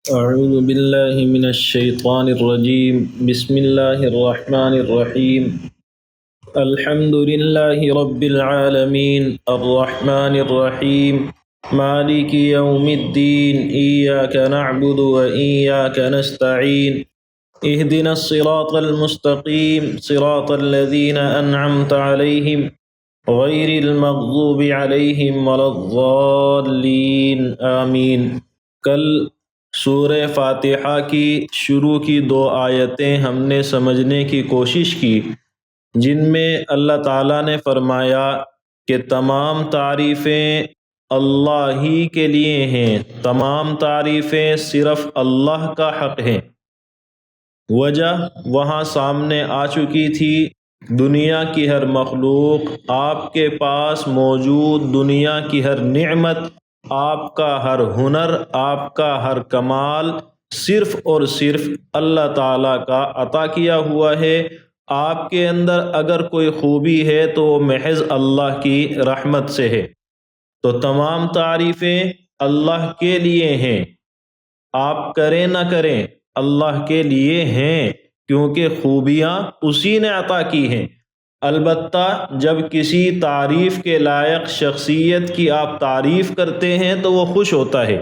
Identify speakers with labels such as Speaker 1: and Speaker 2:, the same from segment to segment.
Speaker 1: أعوذ بالله من الشيطان الرجيم بسم الله الرحمن الرحيم الحمد لله رب العالمين الرحمن الرحيم مالك يوم الدين إياك نعبد وإياك نستعين اهدنا الصراط المستقيم صراط الذين أنعمت عليهم غير المغضوب عليهم ولا الضالين آمین۔ کل سورہ فاتحہ کی شروع کی 2 آیتیں ہم نے سمجھنے کی کوشش کی، جن میں اللہ تعالیٰ نے فرمایا کہ تمام تعریفیں اللہ ہی کے لیے ہیں، تمام تعریفیں صرف اللہ کا حق ہیں۔ وجہ وہاں سامنے آ چکی تھی، دنیا کی ہر مخلوق، آپ کے پاس موجود دنیا کی ہر نعمت، آپ کا ہر ہنر، آپ کا ہر کمال صرف اور صرف اللہ تعالیٰ کا عطا کیا ہوا ہے۔ آپ کے اندر اگر کوئی خوبی ہے تو وہ محض اللہ کی رحمت سے ہے۔ تو تمام تعریفیں اللہ کے لیے ہیں، آپ کریں نہ کریں اللہ کے لیے ہیں، کیونکہ خوبیاں اسی نے عطا کی ہیں۔ البتہ جب کسی تعریف کے لائق شخصیت کی آپ تعریف کرتے ہیں تو وہ خوش ہوتا ہے،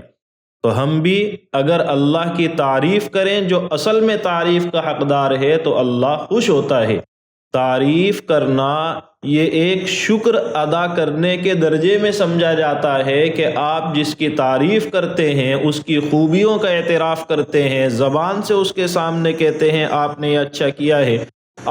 Speaker 1: تو ہم بھی اگر اللہ کی تعریف کریں جو اصل میں تعریف کا حقدار ہے تو اللہ خوش ہوتا ہے۔ تعریف کرنا یہ ایک شکر ادا کرنے کے درجے میں سمجھا جاتا ہے کہ آپ جس کی تعریف کرتے ہیں، اس کی خوبیوں کا اعتراف کرتے ہیں، زبان سے اس کے سامنے کہتے ہیں آپ نے یہ اچھا کیا ہے،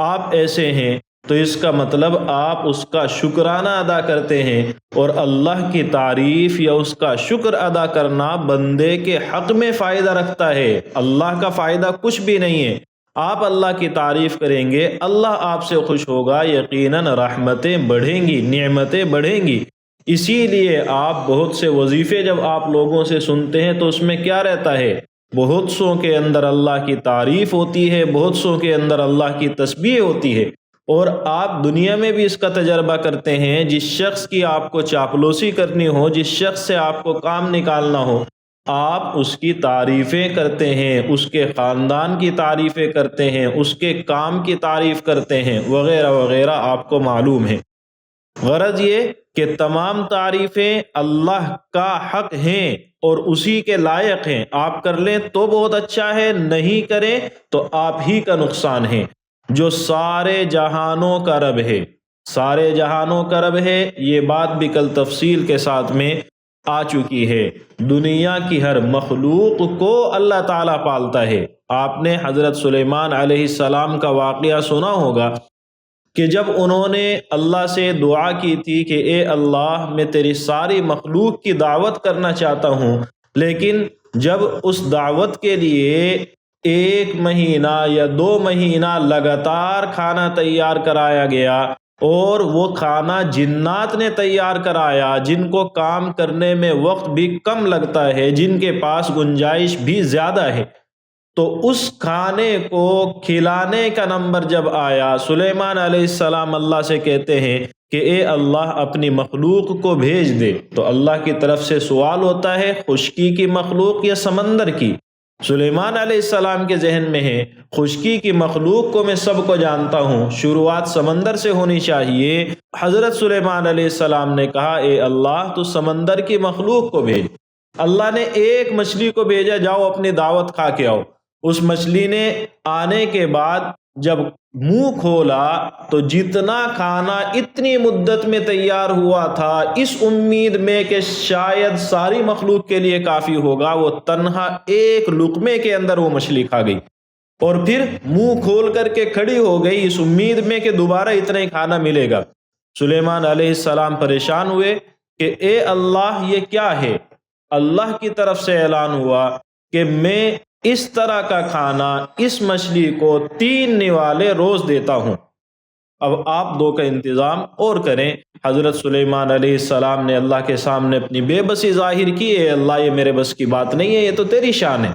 Speaker 1: آپ ایسے ہیں، تو اس کا مطلب آپ اس کا شکرانہ ادا کرتے ہیں۔ اور اللہ کی تعریف یا اس کا شکر ادا کرنا بندے کے حق میں فائدہ رکھتا ہے، اللہ کا فائدہ کچھ بھی نہیں ہے۔ آپ اللہ کی تعریف کریں گے، اللہ آپ سے خوش ہوگا، یقیناً رحمتیں بڑھیں گی، نعمتیں بڑھیں گی۔ اسی لیے آپ بہت سے وظیفے جب آپ لوگوں سے سنتے ہیں تو اس میں کیا رہتا ہے؟ بہت سوں کے اندر اللہ کی تعریف ہوتی ہے، بہت سوں کے اندر اللہ کی تسبیح ہوتی ہے۔ اور آپ دنیا میں بھی اس کا تجربہ کرتے ہیں، جس شخص کی آپ کو چاپلوسی کرنی ہو، جس شخص سے آپ کو کام نکالنا ہو، آپ اس کی تعریفیں کرتے ہیں، اس کے خاندان کی تعریفیں کرتے ہیں، اس کے کام کی تعریف کرتے ہیں، وغیرہ وغیرہ، آپ کو معلوم ہے۔ غرض یہ کہ تمام تعریفیں اللہ کا حق ہیں اور اسی کے لائق ہیں۔ آپ کر لیں تو بہت اچھا ہے، نہیں کریں تو آپ ہی کا نقصان ہے۔ جو سارے جہانوں کا رب ہے، سارے جہانوں کا رب ہے، یہ بات بھی کل تفصیل کے ساتھ میں آ چکی ہے۔ دنیا کی ہر مخلوق کو اللہ تعالیٰ پالتا ہے۔ آپ نے حضرت سلیمان علیہ السلام کا واقعہ سنا ہوگا کہ جب انہوں نے اللہ سے دعا کی تھی کہ اے اللہ، میں تیری ساری مخلوق کی دعوت کرنا چاہتا ہوں، لیکن جب اس دعوت کے لیے 1 مہینہ یا 2 مہینہ لگاتار کھانا تیار کرایا گیا، اور وہ کھانا جنات نے تیار کرایا، جن کو کام کرنے میں وقت بھی کم لگتا ہے، جن کے پاس گنجائش بھی زیادہ ہے، تو اس کھانے کو کھلانے کا نمبر جب آیا، سلیمان علیہ السلام اللہ سے کہتے ہیں کہ اے اللہ، اپنی مخلوق کو بھیج دے۔ تو اللہ کی طرف سے سوال ہوتا ہے، خشکی کی مخلوق یا سمندر کی؟ سلیمان علیہ السلام کے ذہن میں ہے خشکی کی مخلوق کو میں سب کو جانتا ہوں، شروعات سمندر سے ہونی چاہیے۔ حضرت سلیمان علیہ السلام نے کہا اے اللہ، تو سمندر کی مخلوق کو بھیج۔ اللہ نے ایک مچھلی کو بھیجا، جاؤ اپنی دعوت کھا کے آؤ۔ اس مچھلی نے آنے کے بعد جب منہ کھولا تو جتنا کھانا اتنی مدت میں تیار ہوا تھا، اس امید میں کہ شاید ساری مخلوق کے لیے کافی ہوگا، وہ تنہا ایک لقمے کے اندر وہ مچھلی کھا گئی، اور پھر منہ کھول کر کے کھڑی ہو گئی اس امید میں کہ دوبارہ اتنا ہی کھانا ملے گا۔ سلیمان علیہ السلام پریشان ہوئے کہ اے اللہ، یہ کیا ہے؟ اللہ کی طرف سے اعلان ہوا کہ میں اس طرح کا کھانا اس مچھلی کو 3 نوالے روز دیتا ہوں۔ اب آپ 2 کا انتظام اور کریں۔ حضرت سلیمان علیہ السلام نے اللہ کے سامنے اپنی بے بسی ظاہر کی، اے اللہ، یہ میرے بس کی بات نہیں ہے، یہ تو تیری شان ہے۔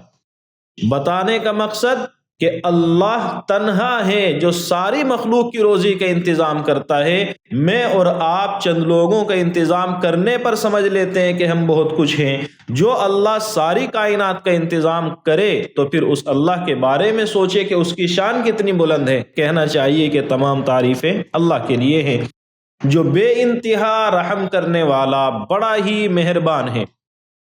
Speaker 1: بتانے کا مقصد کہ اللہ تنہا ہے جو ساری مخلوق کی روزی کا انتظام کرتا ہے۔ میں اور آپ چند لوگوں کا انتظام کرنے پر سمجھ لیتے ہیں کہ ہم بہت کچھ ہیں۔ جو اللہ ساری کائنات کا انتظام کرے تو پھر اس اللہ کے بارے میں سوچے کہ اس کی شان کتنی بلند ہے۔ کہنا چاہیے کہ تمام تعریفیں اللہ کے لیے ہیں، جو بے انتہا رحم کرنے والا، بڑا ہی مہربان ہے۔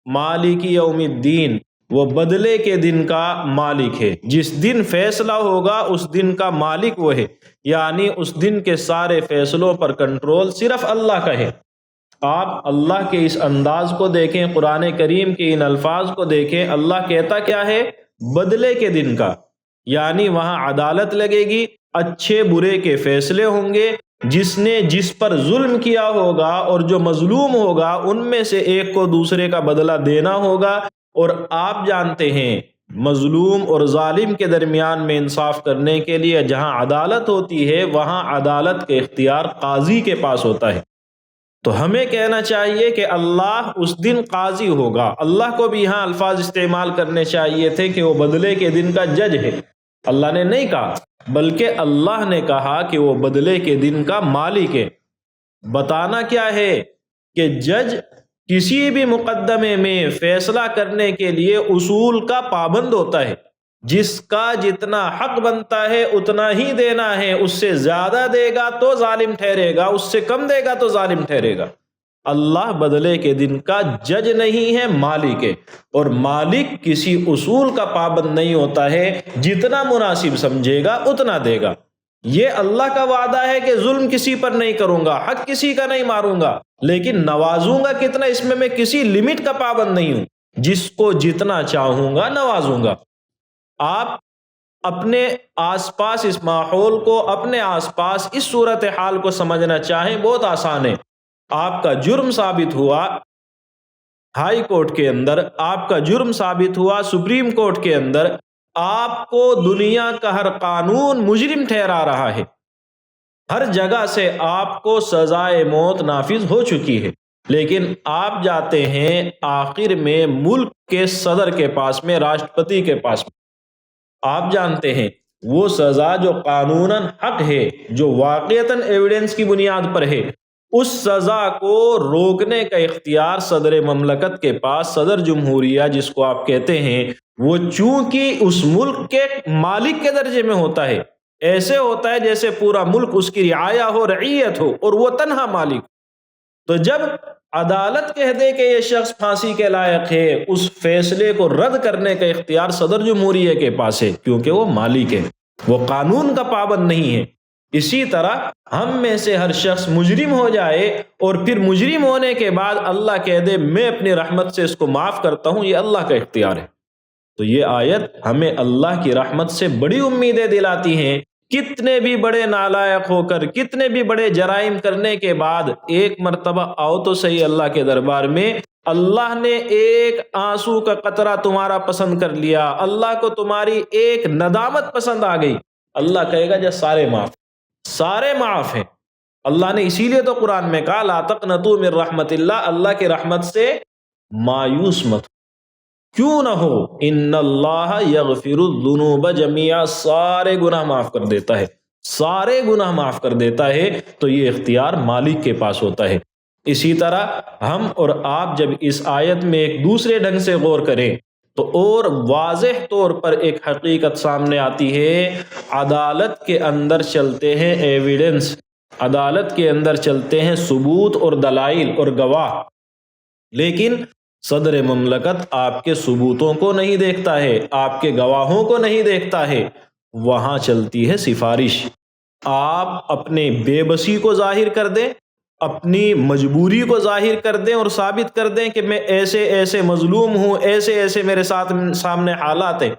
Speaker 1: مالک یوم الدین، وہ بدلے کے دن کا مالک ہے۔ جس دن فیصلہ ہوگا اس دن کا مالک وہ ہے، یعنی اس دن کے سارے فیصلوں پر کنٹرول صرف اللہ کا ہے۔ آپ اللہ کے اس انداز کو دیکھیں، قرآن کریم کے ان الفاظ کو دیکھیں۔ اللہ کہتا کیا ہے؟ بدلے کے دن کا، یعنی وہاں عدالت لگے گی، اچھے برے کے فیصلے ہوں گے۔ جس نے جس پر ظلم کیا ہوگا اور جو مظلوم ہوگا، ان میں سے ایک کو دوسرے کا بدلہ دینا ہوگا۔ اور آپ جانتے ہیں مظلوم اور ظالم کے درمیان میں انصاف کرنے کے لیے جہاں عدالت ہوتی ہے وہاں عدالت کے اختیار قاضی کے پاس ہوتا ہے۔ تو ہمیں کہنا چاہیے کہ اللہ اس دن قاضی ہوگا۔ اللہ کو بھی یہاں الفاظ استعمال کرنے چاہیے تھے کہ وہ بدلے کے دن کا جج ہے۔ اللہ نے نہیں کہا، بلکہ اللہ نے کہا کہ وہ بدلے کے دن کا مالک ہے۔ بتانا کیا ہے کہ جج کسی بھی مقدمے میں فیصلہ کرنے کے لیے اصول کا پابند ہوتا ہے۔ جس کا جتنا حق بنتا ہے اتنا ہی دینا ہے، اس سے زیادہ دے گا تو ظالم ٹھہرے گا، اس سے کم دے گا تو ظالم ٹھہرے گا۔ اللہ بدلے کے دن کا جج نہیں ہے، مالک ہے۔ اور مالک کسی اصول کا پابند نہیں ہوتا ہے، جتنا مناسب سمجھے گا اتنا دے گا۔ یہ اللہ کا وعدہ ہے کہ ظلم کسی پر نہیں کروں گا، حق کسی کا نہیں ماروں گا، لیکن نوازوں گا کتنا اس میں کسی لمٹ کا پابند نہیں ہوں۔ جس کو جتنا چاہوں گا نوازوں گا۔ آپ اپنے آس پاس اس ماحول کو، اپنے آس پاس اس صورتحال کو سمجھنا چاہیں، بہت آسان ہے۔ آپ کا جرم ثابت ہوا ہائی کورٹ کے اندر، آپ کا جرم ثابت ہوا سپریم کورٹ کے اندر، آپ کو دنیا کا ہر قانون مجرم ٹھہرا رہا ہے، ہر جگہ سے آپ کو سزائے موت نافذ ہو چکی ہے، لیکن آپ جاتے ہیں آخر میں ملک کے صدر کے پاس میں، راشٹرپتی کے پاس میں۔ آپ جانتے ہیں وہ سزا جو قانوناً حق ہے، جو واقعتاً ایویڈنس کی بنیاد پر ہے، اس سزا کو روکنے کا اختیار صدر مملکت کے پاس، صدر جمہوریہ جس کو آپ کہتے ہیں، وہ چونکہ اس ملک کے مالک کے درجے میں ہوتا ہے، ایسے ہوتا ہے جیسے پورا ملک اس کی رعایا ہو، رعیت ہو، اور وہ تنہا مالک۔ تو جب عدالت کہہ دے کہ یہ شخص پھانسی کے لائق ہے، اس فیصلے کو رد کرنے کا اختیار صدر جمہوریہ کے پاس ہے، کیونکہ وہ مالک ہے، وہ قانون کا پابند نہیں ہے۔ اسی طرح ہم میں سے ہر شخص مجرم ہو جائے اور پھر مجرم ہونے کے بعد اللہ کہہ دے میں اپنی رحمت سے اس کو معاف کرتا ہوں، یہ اللہ کا اختیار ہے۔ تو یہ آیت ہمیں اللہ کی رحمت سے بڑی امیدیں دلاتی ہیں۔ کتنے بھی بڑے نالائق ہو کر، کتنے بھی بڑے جرائم کرنے کے بعد ایک مرتبہ آؤ تو صحیح اللہ کے دربار میں، اللہ نے ایک آنسو کا قطرہ تمہارا پسند کر لیا، اللہ کو تمہاری ایک ندامت پسند آ گئی، اللہ کہے گا جب سارے معاف، سارے معاف ہیں۔ اللہ نے اسی لیے تو قرآن میں کہا لا تقنطوا من رحمت اللہ، اللہ کی رحمت سے مایوس مت کیوں نہ ہو، ان اللہ یغفر الذنوب جميعا، سارے گناہ معاف کر دیتا ہے، سارے گناہ معاف کر دیتا ہے۔ تو یہ اختیار مالک کے پاس ہوتا ہے۔ اسی طرح ہم اور آپ جب اس آیت میں ایک دوسرے ڈھنگ سے غور کریں تو اور واضح طور پر ایک حقیقت سامنے آتی ہے۔ عدالت کے اندر چلتے ہیں ایویڈنس، عدالت کے اندر چلتے ہیں ثبوت اور دلائل اور گواہ، لیکن صدر مملکت آپ کے ثبوتوں کو نہیں دیکھتا ہے، آپ کے گواہوں کو نہیں دیکھتا ہے، وہاں چلتی ہے سفارش۔ آپ اپنے بے بسی کو ظاہر کر دیں، اپنی مجبوری کو ظاہر کر دیں اور ثابت کر دیں کہ میں ایسے ایسے مظلوم ہوں، ایسے ایسے میرے سامنے حالات ہیں،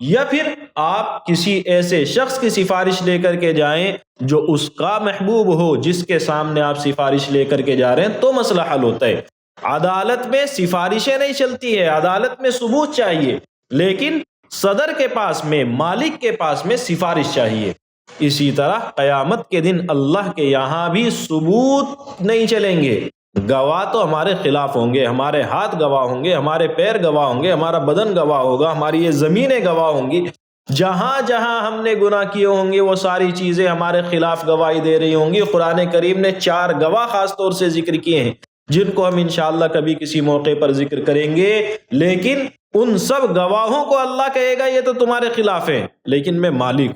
Speaker 1: یا پھر آپ کسی ایسے شخص کی سفارش لے کر کے جائیں جو اس کا محبوب ہو، جس کے سامنے آپ سفارش لے کر کے جا رہے ہیں، تو مسئلہ حل ہوتا ہے۔ عدالت میں سفارشیں نہیں چلتی ہے، عدالت میں ثبوت چاہیے، لیکن صدر کے پاس میں، مالک کے پاس میں سفارش چاہیے۔ اسی طرح قیامت کے دن اللہ کے یہاں بھی ثبوت نہیں چلیں گے، گواہ تو ہمارے خلاف ہوں گے، ہمارے ہاتھ گواہ ہوں گے، ہمارے پیر گواہ ہوں گے، ہمارا بدن گواہ ہوگا، ہماری یہ زمینیں گواہ ہوں گی، جہاں جہاں ہم نے گناہ کیے ہوں گے وہ ساری چیزیں ہمارے خلاف گواہی دے رہی ہوں گی۔ قرآن کریم نے 4 گواہ خاص طور سے ذکر کیے ہیں جن کو ہم انشاءاللہ کبھی کسی موقع پر ذکر کریں گے، لیکن ان سب گواہوں کو اللہ کہے گا یہ تو تمہارے خلاف ہے، لیکن میں مالک،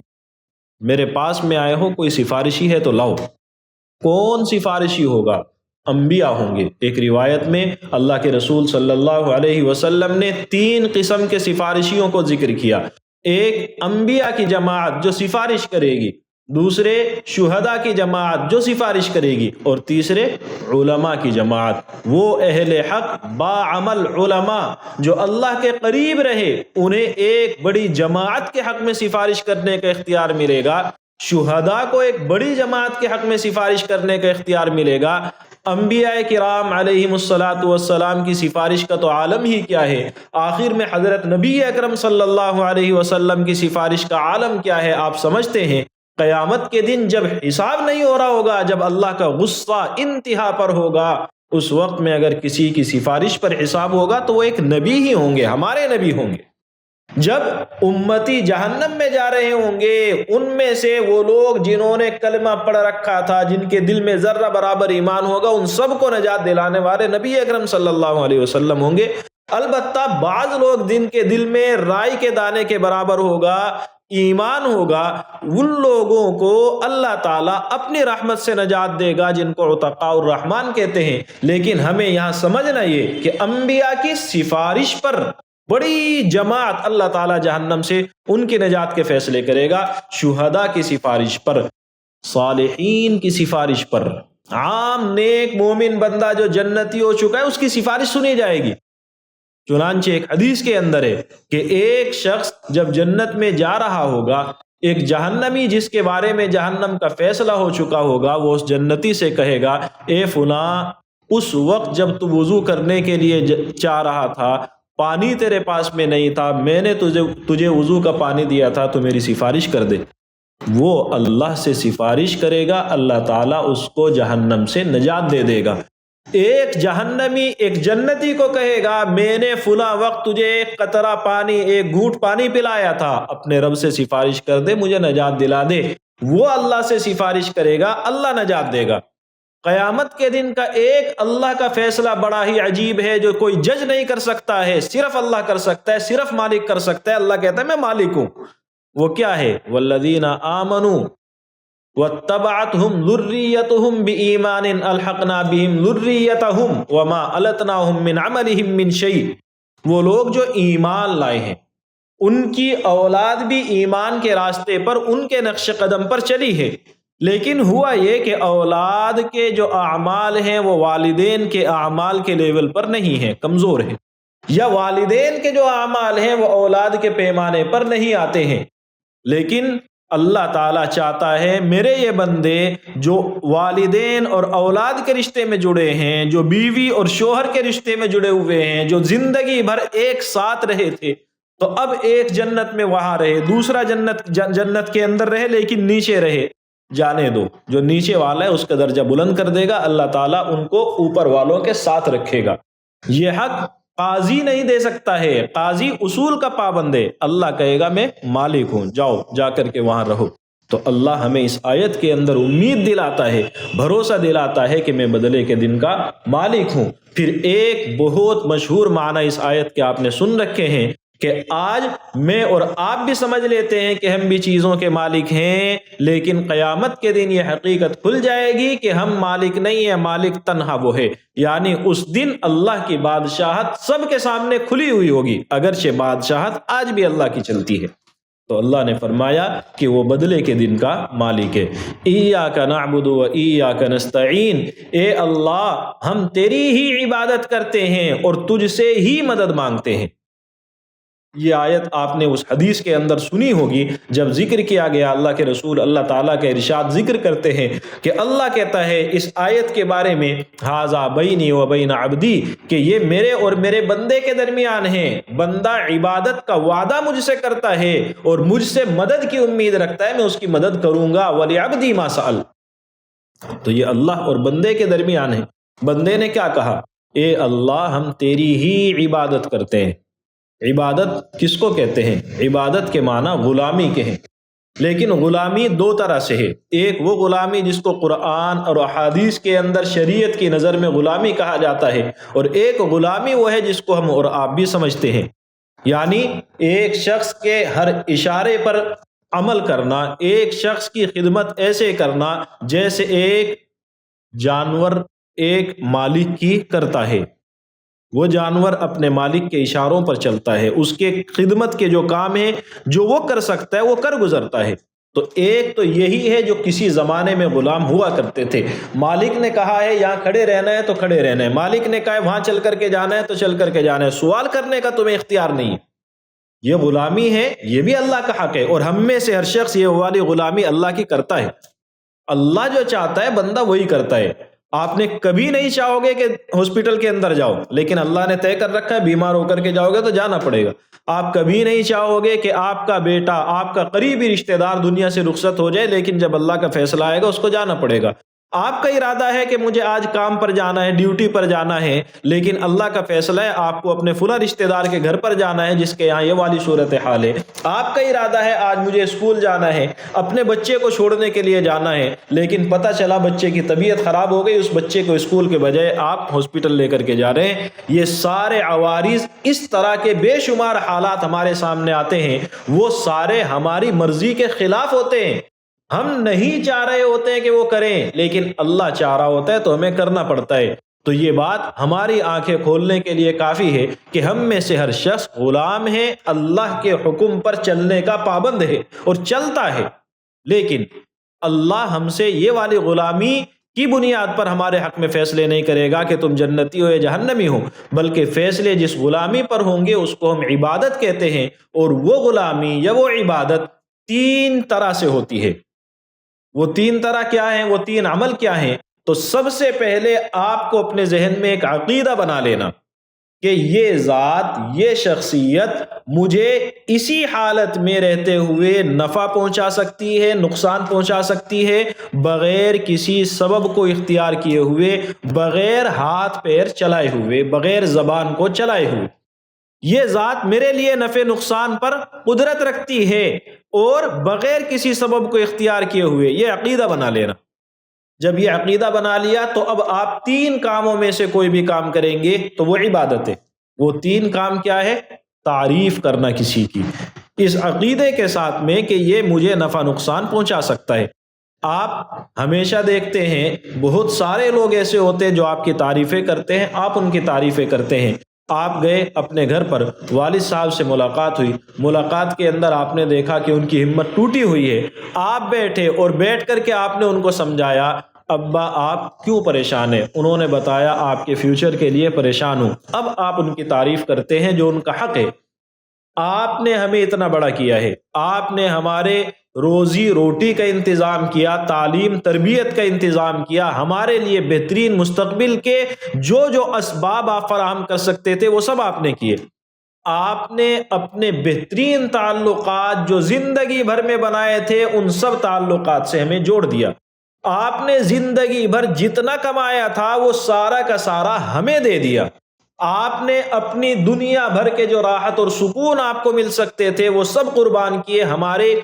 Speaker 1: میرے پاس میں آئے ہو، کوئی سفارشی ہے تو لاؤ۔ کون سفارشی ہوگا؟ انبیاء ہوں گے۔ ایک روایت میں اللہ کے رسول صلی اللہ علیہ وسلم نے 3 قسم کے سفارشیوں کو ذکر کیا۔ ایک انبیاء کی جماعت جو سفارش کرے گی، دوسرے شہداء کی جماعت جو سفارش کرے گی، اور تیسرے علماء کی جماعت۔ وہ اہل حق باعمل علماء جو اللہ کے قریب رہے، انہیں ایک بڑی جماعت کے حق میں سفارش کرنے کا اختیار ملے گا۔ شہداء کو ایک بڑی جماعت کے حق میں سفارش کرنے کا اختیار ملے گا۔ انبیاء کرام علیہم الصلاۃ والسلام کی سفارش کا تو عالم ہی کیا ہے، آخر میں حضرت نبی اکرم صلی اللہ علیہ وسلم کی سفارش کا عالم کیا ہے آپ سمجھتے ہیں؟ قیامت کے دن جب حساب نہیں ہو رہا ہوگا، جب اللہ کا غصہ انتہا پر ہوگا، اس وقت میں اگر کسی کی سفارش پر حساب ہوگا تو وہ ایک نبی ہی ہوں گے، ہمارے نبی ہوں گے۔ جب امتی جہنم میں جا رہے ہوں گے، ان میں سے وہ لوگ جنہوں نے کلمہ پڑھ رکھا تھا، جن کے دل میں ذرہ برابر ایمان ہوگا، ان سب کو نجات دلانے والے نبی اکرم صلی اللہ علیہ وسلم ہوں گے۔ البتہ بعض لوگ جن کے دل میں رائی کے دانے کے برابر ہوگا ایمان ہوگا، ان لوگوں کو اللہ تعالیٰ اپنی رحمت سے نجات دے گا، جن کو عتقاء الرحمن کہتے ہیں۔ لیکن ہمیں یہاں سمجھنا یہ کہ انبیاء کی سفارش پر بڑی جماعت اللہ تعالیٰ جہنم سے ان کی نجات کے فیصلے کرے گا۔ شہداء کی سفارش پر، صالحین کی سفارش پر، عام نیک مومن بندہ جو جنتی ہو چکا ہے اس کی سفارش سنی جائے گی۔ چنانچہ ایک حدیث کے اندر ہے کہ ایک شخص جب جنت میں جا رہا ہوگا، ایک جہنمی جس کے بارے میں جہنم کا فیصلہ ہو چکا ہوگا، وہ اس جنتی سے کہے گا، اے فلاں، اس وقت جب تو وضو کرنے کے لیے چاہ رہا تھا، پانی تیرے پاس میں نہیں تھا، میں نے تجھے وضو کا پانی دیا تھا، تو میری سفارش کر دے۔ وہ اللہ سے سفارش کرے گا، اللہ تعالیٰ اس کو جہنم سے نجات دے دے گا۔ ایک جہنمی ایک جنتی کو کہے گا، میں نے فلاں وقت تجھے ایک قطرہ پانی، ایک گھونٹ پانی پلایا تھا، اپنے رب سے سفارش کر دے، مجھے نجات دلا دے۔ وہ اللہ سے سفارش کرے گا، اللہ نجات دے گا۔ قیامت کے دن کا ایک اللہ کا فیصلہ بڑا ہی عجیب ہے جو کوئی جج نہیں کر سکتا ہے، صرف اللہ کر سکتا ہے، صرف مالک کر سکتا ہے۔ اللہ کہتا ہے میں مالک ہوں۔ وہ کیا ہے؟ والذین آمنوا واتبعتهم ذریتهم بإیمان الحقنا بهم ذریتهم وما التناهم من عملهم من شیء۔ وہ لوگ جو ایمان لائے ہیں، ان کی اولاد بھی ایمان کے راستے پر، ان کے نقش قدم پر چلی ہے، لیکن ہوا یہ کہ اولاد کے جو اعمال ہیں وہ والدین کے اعمال کے لیول پر نہیں ہیں، کمزور ہیں، یا والدین کے جو اعمال ہیں وہ اولاد کے پیمانے پر نہیں آتے ہیں۔ لیکن اللہ تعالیٰ چاہتا ہے میرے یہ بندے جو والدین اور اولاد کے رشتے میں جڑے ہیں، جو بیوی اور شوہر کے رشتے میں جڑے ہوئے ہیں، جو زندگی بھر ایک ساتھ رہے تھے، تو اب ایک جنت میں وہاں رہے، دوسرا جنت کے اندر رہے لیکن نیچے رہے، جانے دو، جو نیچے والا ہے اس کا درجہ بلند کر دے گا، اللہ تعالیٰ ان کو اوپر والوں کے ساتھ رکھے گا۔ یہ حق قاضی نہیں دے سکتا ہے، قاضی اصول کا پابند ہے، اللہ کہے گا میں مالک ہوں، جاؤ جا کر کے وہاں رہو۔ تو اللہ ہمیں اس آیت کے اندر امید دلاتا ہے، بھروسہ دلاتا ہے کہ میں بدلے کے دن کا مالک ہوں۔ پھر ایک بہت مشہور معنی اس آیت کے آپ نے سن رکھے ہیں کہ آج میں اور آپ بھی سمجھ لیتے ہیں کہ ہم بھی چیزوں کے مالک ہیں، لیکن قیامت کے دن یہ حقیقت کھل جائے گی کہ ہم مالک نہیں ہیں، مالک تنہا وہ ہے۔ یعنی اس دن اللہ کی بادشاہت سب کے سامنے کھلی ہوئی ہوگی، اگرچہ بادشاہت آج بھی اللہ کی چلتی ہے۔ تو اللہ نے فرمایا کہ وہ بدلے کے دن کا مالک ہے۔ ایاک نعبد و ایاک نستعین، اے اللہ ہم تیری ہی عبادت کرتے ہیں اور تجھ سے ہی مدد مانگتے ہیں۔ یہ آیت آپ نے اس حدیث کے اندر سنی ہوگی جب ذکر کیا گیا، اللہ کے رسول اللہ تعالیٰ کے ارشاد ذکر کرتے ہیں کہ اللہ کہتا ہے اس آیت کے بارے میں، ھذا بینی و بین عبدی، کہ یہ میرے اور میرے بندے کے درمیان ہے، بندہ عبادت کا وعدہ مجھ سے کرتا ہے اور مجھ سے مدد کی امید رکھتا ہے، میں اس کی مدد کروں گا، وَلِعَبْدِي مَا سَأَلَ۔ تو یہ اللہ اور بندے کے درمیان ہے۔ بندے نے کیا کہا؟ اے اللہ ہم تیری ہی عبادت کرتے ہیں، عبادت کس کو کہتے ہیں؟ عبادت کے معنی غلامی کے ہیں، لیکن غلامی دو طرح سے ہے۔ ایک وہ غلامی جس کو قرآن اور احادیث کے اندر شریعت کی نظر میں غلامی کہا جاتا ہے، اور ایک غلامی وہ ہے جس کو ہم اور آپ بھی سمجھتے ہیں، یعنی ایک شخص کے ہر اشارے پر عمل کرنا، ایک شخص کی خدمت ایسے کرنا جیسے ایک جانور ایک مالک کی کرتا ہے، وہ جانور اپنے مالک کے اشاروں پر چلتا ہے، اس کے خدمت کے جو کام ہیں جو وہ کر سکتا ہے وہ کر گزرتا ہے۔ تو ایک تو یہی ہے جو کسی زمانے میں غلام ہوا کرتے تھے، مالک نے کہا ہے یہاں کھڑے رہنا ہے تو کھڑے رہنا ہے، مالک نے کہا ہے وہاں چل کر کے جانا ہے تو چل کر کے جانا ہے، سوال کرنے کا تمہیں اختیار نہیں ہے، یہ غلامی ہے، یہ بھی اللہ کا حق ہے، اور ہم میں سے ہر شخص یہ والی غلامی اللہ کی کرتا ہے۔ اللہ جو چاہتا ہے بندہ وہی کرتا ہے۔ آپ نے کبھی نہیں چاہو گے کہ ہاسپٹل کے اندر جاؤ، لیکن اللہ نے طے کر رکھا ہے بیمار ہو کر کے جاؤ گے تو جانا پڑے گا۔ آپ کبھی نہیں چاہو گے کہ آپ کا بیٹا، آپ کا قریبی رشتہ دار دنیا سے رخصت ہو جائے، لیکن جب اللہ کا فیصلہ آئے گا اس کو جانا پڑے گا۔ آپ کا ارادہ ہے کہ مجھے آج کام پر جانا ہے، ڈیوٹی پر جانا ہے، لیکن اللہ کا فیصلہ ہے آپ کو اپنے فلاں رشتہ دار کے گھر پر جانا ہے جس کے یہاں یہ والی صورتحال ہے۔ آپ کا ارادہ ہے آج مجھے اسکول جانا ہے، اپنے بچے کو چھوڑنے کے لیے جانا ہے، لیکن پتہ چلا بچے کی طبیعت خراب ہو گئی، اس بچے کو اسکول کے بجائے آپ ہاسپٹل لے کر کے جا رہے ہیں۔ یہ سارے عوارض، اس طرح کے بے شمار حالات ہمارے سامنے آتے ہیں، وہ سارے ہماری مرضی کے خلاف ہوتے ہیں۔ ہم نہیں چاہ رہے ہوتے ہیں کہ وہ کریں، لیکن اللہ چاہ رہا ہوتا ہے تو ہمیں کرنا پڑتا ہے۔ تو یہ بات ہماری آنکھیں کھولنے کے لیے کافی ہے کہ ہم میں سے ہر شخص غلام ہے، اللہ کے حکم پر چلنے کا پابند ہے اور چلتا ہے، لیکن اللہ ہم سے یہ والی غلامی کی بنیاد پر ہمارے حق میں فیصلے نہیں کرے گا کہ تم جنتی ہو یا جہنمی ہو، بلکہ فیصلے جس غلامی پر ہوں گے اس کو ہم عبادت کہتے ہیں، اور وہ غلامی یا وہ عبادت تین طرح سے ہوتی ہے۔ وہ تین طرح کیا ہیں، وہ تین عمل کیا ہیں؟ تو سب سے پہلے آپ کو اپنے ذہن میں ایک عقیدہ بنا لینا کہ یہ ذات، یہ شخصیت مجھے اسی حالت میں رہتے ہوئے نفع پہنچا سکتی ہے، نقصان پہنچا سکتی ہے، بغیر کسی سبب کو اختیار کیے ہوئے، بغیر ہاتھ پیر چلائے ہوئے، بغیر زبان کو چلائے ہوئے۔ یہ ذات میرے لیے نفع نقصان پر قدرت رکھتی ہے اور بغیر کسی سبب کو اختیار کیے ہوئے، یہ عقیدہ بنا لینا۔ جب یہ عقیدہ بنا لیا تو اب آپ تین کاموں میں سے کوئی بھی کام کریں گے تو وہ عبادت ہے۔ وہ تین کام کیا ہے؟ تعریف کرنا کسی کی اس عقیدے کے ساتھ میں کہ یہ مجھے نفع نقصان پہنچا سکتا ہے۔ آپ ہمیشہ دیکھتے ہیں بہت سارے لوگ ایسے ہوتے ہیں جو آپ کی تعریفیں کرتے ہیں، آپ ان کی تعریفیں کرتے ہیں۔ آپ گئے اپنے گھر پر، والد صاحب سے ملاقات ہوئی، ملاقات کے اندر آپ نے دیکھا کہ ان کی ہمت ٹوٹی ہوئی ہے، آپ بیٹھے اور بیٹھ کر کے آپ نے ان کو سمجھایا، ابا آپ کیوں پریشان ہیں؟ انہوں نے بتایا آپ کے فیوچر کے لیے پریشان ہوں۔ اب آپ ان کی تعریف کرتے ہیں جو ان کا حق ہے۔ آپ نے ہمیں اتنا بڑا کیا ہے، آپ نے ہمارے روزی روٹی کا انتظام کیا، تعلیم تربیت کا انتظام کیا، ہمارے لیے بہترین مستقبل کے جو جو اسباب آپ فراہم کر سکتے تھے وہ سب آپ نے کیے۔ آپ نے اپنے بہترین تعلقات جو زندگی بھر میں بنائے تھے ان سب تعلقات سے ہمیں جوڑ دیا۔ آپ نے زندگی بھر جتنا کمایا تھا وہ سارا کا سارا ہمیں دے دیا۔ آپ نے اپنی دنیا بھر کے جو راحت اور سکون آپ کو مل سکتے تھے وہ سب قربان کیے ہمارے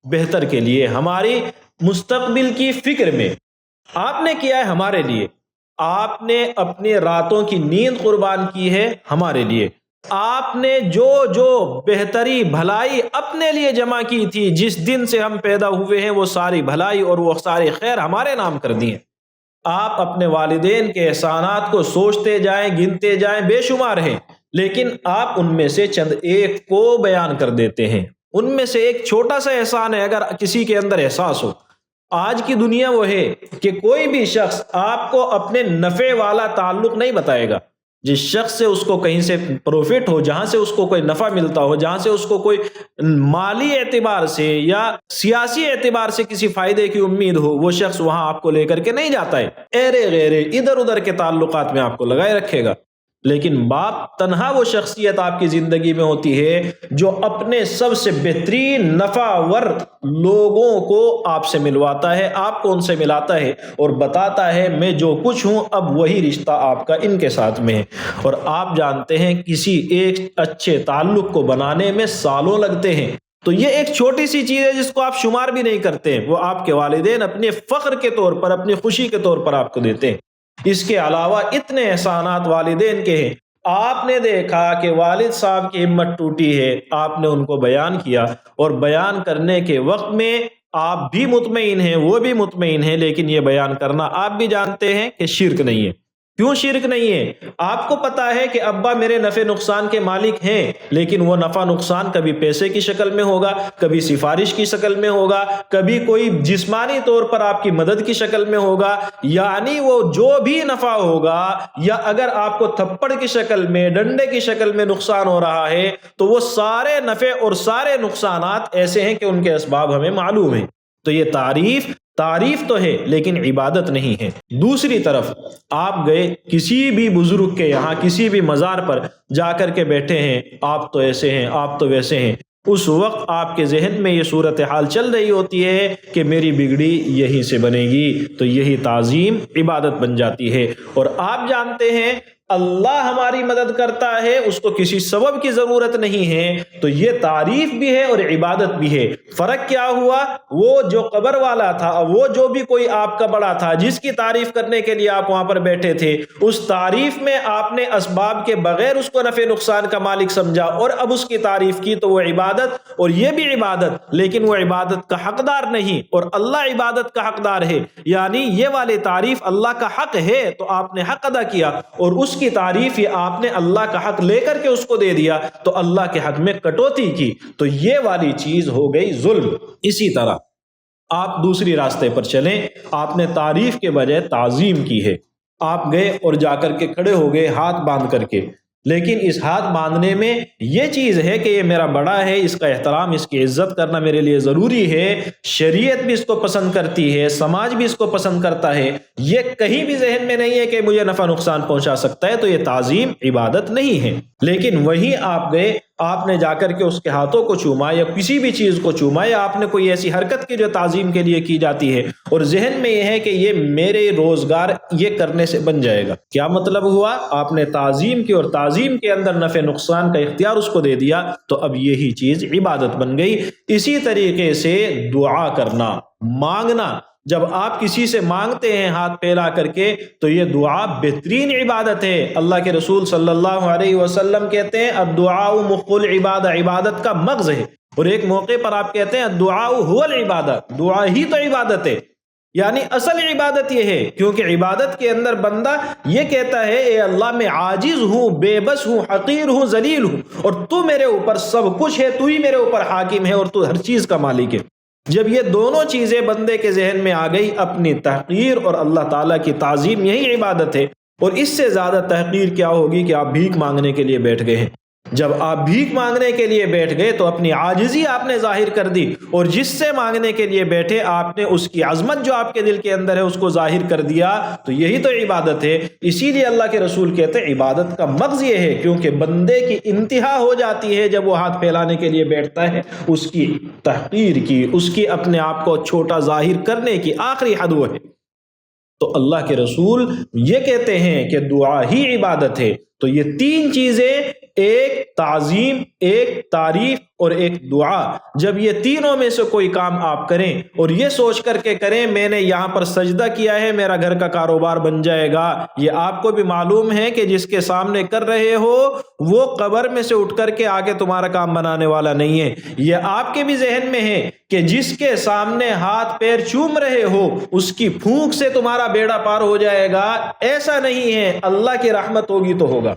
Speaker 1: بہتر کے لیے، ہماری مستقبل کی فکر میں۔ آپ نے کیا ہے ہمارے لیے۔ آپ نے اپنی راتوں کی نیند قربان کی ہے ہمارے لیے۔ آپ نے جو جو بہتری بھلائی اپنے لیے جمع کی تھی، جس دن سے ہم پیدا ہوئے ہیں وہ ساری بھلائی اور وہ سارے خیر ہمارے نام کر دیے۔ آپ اپنے والدین کے احسانات کو سوچتے جائیں، گنتے جائیں، بے شمار ہیں، لیکن آپ ان میں سے چند ایک کو بیان کر دیتے ہیں۔ ان میں سے ایک چھوٹا سا احسان ہے، اگر کسی کے اندر احساس ہو۔ آج کی دنیا وہ ہے کہ کوئی بھی شخص آپ کو اپنے نفع والا تعلق نہیں بتائے گا۔ جس شخص سے اس کو کہیں سے پروفٹ ہو، جہاں سے اس کو کوئی نفع ملتا ہو، جہاں سے اس کو کوئی مالی اعتبار سے یا سیاسی اعتبار سے کسی فائدے کی امید ہو، وہ شخص وہاں آپ کو لے کر کے نہیں جاتا ہے، ایرے غیرے ادھر ادھر کے تعلقات میں آپ کو لگائے رکھے گا۔ لیکن باپ تنہا وہ شخصیت آپ کی زندگی میں ہوتی ہے جو اپنے سب سے بہترین نفع ور لوگوں کو آپ سے ملواتا ہے، آپ کو ان سے ملاتا ہے اور بتاتا ہے میں جو کچھ ہوں اب وہی رشتہ آپ کا ان کے ساتھ میں ہے۔ اور آپ جانتے ہیں کسی ایک اچھے تعلق کو بنانے میں سالوں لگتے ہیں، تو یہ ایک چھوٹی سی چیز ہے جس کو آپ شمار بھی نہیں کرتے ہیں، وہ آپ کے والدین اپنے فخر کے طور پر، اپنی خوشی کے طور پر آپ کو دیتے ہیں۔ اس کے علاوہ اتنے احسانات والدین کے ہیں۔ آپ نے دیکھا کہ والد صاحب کی ہمت ٹوٹی ہے، آپ نے ان کو بیان کیا، اور بیان کرنے کے وقت میں آپ بھی مطمئن ہیں، وہ بھی مطمئن ہیں، لیکن یہ بیان کرنا آپ بھی جانتے ہیں کہ شرک نہیں ہے۔ کیوں شرک نہیں ہے؟ آپ کو پتا ہے کہ ابا میرے نفع نقصان کے مالک ہیں، لیکن وہ نفع نقصان کبھی پیسے کی شکل میں ہوگا، کبھی سفارش کی شکل میں ہوگا، کبھی کوئی جسمانی طور پر آپ کی مدد کی شکل میں ہوگا، یعنی وہ جو بھی نفع ہوگا، یا اگر آپ کو تھپڑ کی شکل میں، ڈنڈے کی شکل میں نقصان ہو رہا ہے تو وہ سارے نفع اور سارے نقصانات ایسے ہیں کہ ان کے اسباب ہمیں معلوم ہیں۔ تو یہ تعریف تو ہے لیکن عبادت نہیں ہے۔ دوسری طرف آپ گئے کسی بھی بزرگ کے یہاں، کسی بھی مزار پر جا کر کے بیٹھے ہیں، آپ تو ایسے ہیں، آپ تو ویسے ہیں، اس وقت آپ کے ذہن میں یہ صورتحال چل رہی ہوتی ہے کہ میری بگڑی یہیں سے بنے گی، تو یہی تعظیم عبادت بن جاتی ہے۔ اور آپ جانتے ہیں اللہ ہماری مدد کرتا ہے، اس کو کسی سبب کی ضرورت نہیں ہے، تو یہ تعریف بھی ہے اور عبادت بھی ہے۔ فرق کیا ہوا؟ وہ جو قبر والا تھا، وہ جو بھی کوئی آپ کا بڑا تھا جس کی تعریف کرنے کے لیے آپ وہاں پر بیٹھے تھے، اس تعریف میں آپ نے اسباب کے بغیر اس کو نفع نقصان کا مالک سمجھا اور اب اس کی تعریف کی، تو وہ عبادت، اور یہ بھی عبادت، لیکن وہ عبادت کا حقدار نہیں، اور اللہ عبادت کا حقدار ہے، یعنی یہ والی تعریف اللہ کا حق ہے تو آپ نے حق ادا کیا، اور اس کی تعریف یہ آپ نے اللہ کا حق لے کر کے اس کو دے دیا تو اللہ کے حق میں کٹوتی کی، تو یہ والی چیز ہو گئی ظلم۔ اسی طرح آپ دوسری راستے پر چلیں، آپ نے تعریف کے بجائے تعظیم کی ہے، آپ گئے اور جا کر کے کھڑے ہو گئے ہاتھ باندھ کر کے، لیکن اس ہاتھ باندھنے میں یہ چیز ہے کہ یہ میرا بڑا ہے، اس کا احترام، اس کی عزت کرنا میرے لیے ضروری ہے، شریعت بھی اس کو پسند کرتی ہے، سماج بھی اس کو پسند کرتا ہے، یہ کہیں بھی ذہن میں نہیں ہے کہ مجھے نفع نقصان پہنچا سکتا ہے، تو یہ تعظیم عبادت نہیں ہے۔ لیکن وہی آپ گئے، آپ نے جا کر کے اس کے ہاتھوں کو چوما یا کسی بھی چیز کو چوما، یا آپ نے کوئی ایسی حرکت کی جو تعظیم کے لیے کی جاتی ہے، اور ذہن میں یہ ہے کہ یہ میرے روزگار یہ کرنے سے بن جائے گا، کیا مطلب ہوا؟ آپ نے تعظیم کی اور تعظیم کے اندر نفع نقصان کا اختیار اس کو دے دیا، تو اب یہی چیز عبادت بن گئی۔ اسی طریقے سے دعا کرنا، مانگنا، جب آپ کسی سے مانگتے ہیں ہاتھ پھیلا کر کے تو یہ دعا بہترین عبادت ہے۔ اللہ کے رسول صلی اللہ علیہ وسلم کہتے ہیں الدعاء مخ العبادہ، عبادت کا مغز ہے، اور ایک موقع پر آپ کہتے ہیں الدعاء هو العبادہ، دعا ہی تو عبادت ہے، یعنی اصل عبادت یہ ہے، کیونکہ عبادت کے اندر بندہ یہ کہتا ہے اے اللہ میں عاجز ہوں، بے بس ہوں، حقیر ہوں، ذلیل ہوں، اور تو میرے اوپر سب کچھ ہے، تو ہی میرے اوپر حاکم ہے اور تو ہر چیز کا مالک ہے۔ جب یہ دونوں چیزیں بندے کے ذہن میں آ گئی، اپنی تحقیر اور اللہ تعالیٰ کی تعظیم، یہی عبادت ہے۔ اور اس سے زیادہ تحقیر کیا ہوگی کہ آپ بھیک مانگنے کے لیے بیٹھ گئے ہیں۔ جب آپ بھیک مانگنے کے لیے بیٹھ گئے تو اپنی عاجزی آپ نے ظاہر کر دی، اور جس سے مانگنے کے لیے بیٹھے آپ نے اس کی عظمت جو آپ کے دل کے اندر ہے اس کو ظاہر کر دیا، تو یہی تو عبادت ہے۔ اسی لیے اللہ کے رسول کہتے ہیں عبادت کا مغز یہ ہے، کیونکہ بندے کی انتہا ہو جاتی ہے جب وہ ہاتھ پھیلانے کے لیے بیٹھتا ہے، اس کی تحقیر کی، اس کی اپنے آپ کو چھوٹا ظاہر کرنے کی آخری حد وہ ہے۔ تو اللہ کے رسول یہ کہتے ہیں کہ دعا ہی عبادت ہے۔ تو یہ تین چیزیں، ایک تعظیم، ایک تعریف اور ایک دعا، جب یہ تینوں میں سے کوئی کام آپ کریں اور یہ سوچ کر کے کریں میں نے یہاں پر سجدہ کیا ہے میرا گھر کا کاروبار بن جائے گا، یہ آپ کو بھی معلوم ہے کہ جس کے سامنے کر رہے ہو وہ قبر میں سے اٹھ کر کے آگے تمہارا کام بنانے والا نہیں ہے۔ یہ آپ کے بھی ذہن میں ہے کہ جس کے سامنے ہاتھ پیر چوم رہے ہو اس کی پھونک سے تمہارا بیڑا پار ہو جائے گا، ایسا نہیں ہے، اللہ کی رحمت ہوگی تو ہوگا۔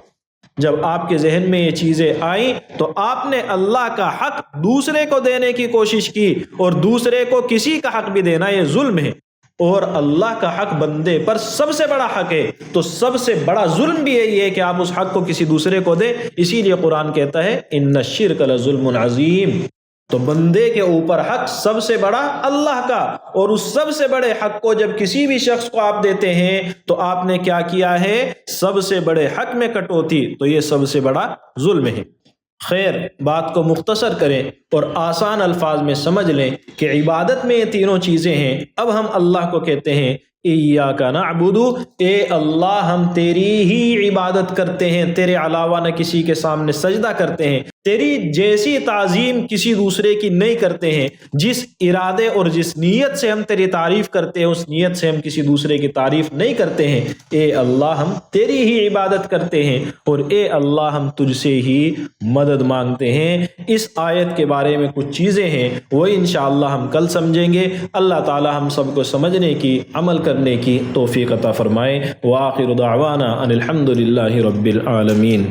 Speaker 1: جب آپ کے ذہن میں یہ چیزیں آئیں تو آپ نے اللہ کا حق دوسرے کو دینے کی کوشش کی، اور دوسرے کو کسی کا حق بھی دینا یہ ظلم ہے، اور اللہ کا حق بندے پر سب سے بڑا حق ہے، تو سب سے بڑا ظلم بھی یہی ہے کہ آپ اس حق کو کسی دوسرے کو دیں۔ اسی لیے قرآن کہتا ہے ان الشرک لظلم عظیم، تو بندے کے اوپر حق سب سے بڑا اللہ کا، اور اس سب سے بڑے حق کو جب کسی بھی شخص کو آپ دیتے ہیں تو آپ نے کیا کیا ہے؟ سب سے بڑے حق میں کٹوتی، تو یہ سب سے بڑا ظلم ہے۔ خیر، بات کو مختصر کریں اور آسان الفاظ میں سمجھ لیں کہ عبادت میں یہ تینوں چیزیں ہیں۔ اب ہم اللہ کو کہتے ہیں ایاک نعبد، اے اللہ ہم تیری ہی عبادت کرتے ہیں، تیرے علاوہ نہ کسی کے سامنے سجدہ کرتے ہیں، تیری جیسی تعظیم کسی دوسرے کی نہیں کرتے ہیں، جس ارادے اور جس نیت سے ہم تیری تعریف کرتے ہیں اس نیت سے ہم کسی دوسرے کی تعریف نہیں کرتے ہیں۔ اے اللہ ہم تیری ہی عبادت کرتے ہیں، اور اے اللہ ہم تجھ سے ہی مدد مانگتے ہیں۔ اس آیت کے بارے میں کچھ چیزیں ہیں وہ انشاءاللہ ہم کل سمجھیں گے۔ اللہ تعالی ہم سب کو سمجھنے کی، عمل کرنے کی توفیق عطا فرمائے۔ وآخر دعوانا ان الحمد للہ رب العالمین۔